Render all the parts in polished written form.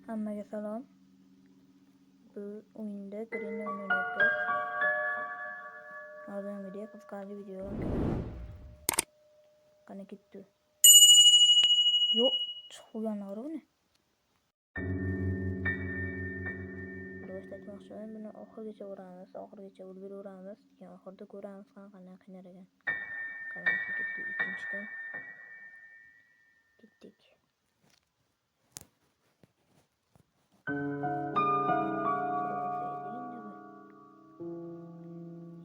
Hammaga salom. Bu o'yinda Green o'ynayapmiz. Oldingidek qiziqarli video qana ketdi. Yo'q, chiqgan o'g'ri. Boshlatmoqchiman. Buni oxirigacha o'ramiz, oxirigacha ulguraveramiz. Keyin oxirida ko'ramiz qanday qinar ekan. Qaramasa ketdi ikkinchi kun. Ketdik.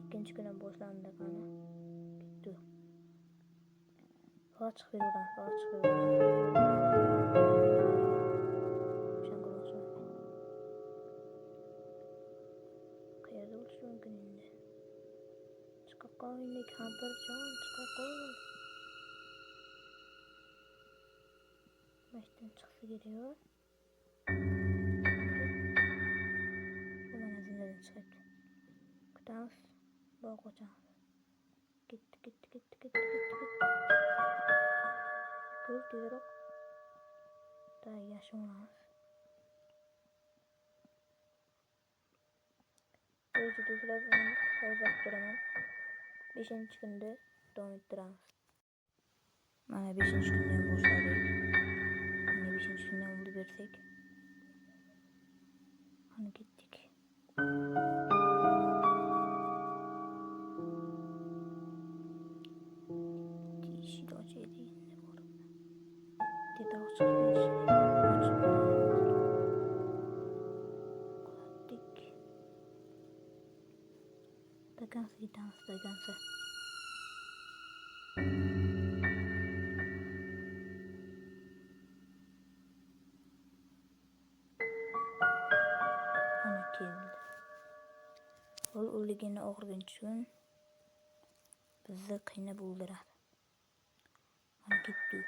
İkinci güne boshlandi qani. Ketdi. Faqat chiqib yuraman, faqat chiqib yuraman. Qayerda bo'lishi mumkin endi? Chiqib qolinglar, kampirjon, chiqib qol. Mashtan chiqsa kerak. Bu mana zindan chiqibdi. Kutamiz, bog' qochamiz. Ketdi. Ko'z tezroq. Da yashonamiz. O'zi do'stlar, men hozir turaman. 5-kunda davom ettiramiz. Mana 5-kundan boshladik. Mana 5-kundan oldi bersak. Ana ketdik. Eshik ochaylik endi borib. Dedoq chiqib ketdik. Dagansa yetamiz, dagansa. Ana keldi. Ol o'ligini og'irginchi kun bizni qiynab o'ldiradi. Ana ketdi.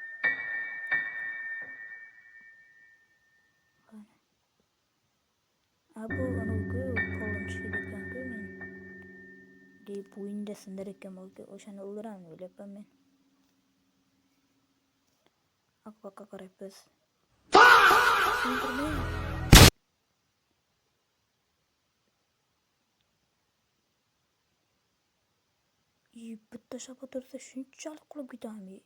Qani. Abu ano'ku qo'lim chiqib ketgan-ku men. Deb bo'yinda sindir ekan balki o'shani o'ldiraman o'ylabman men. Aqbaqa qarayapmiz. Bitta shapot ursa shunchalik qilib ketami.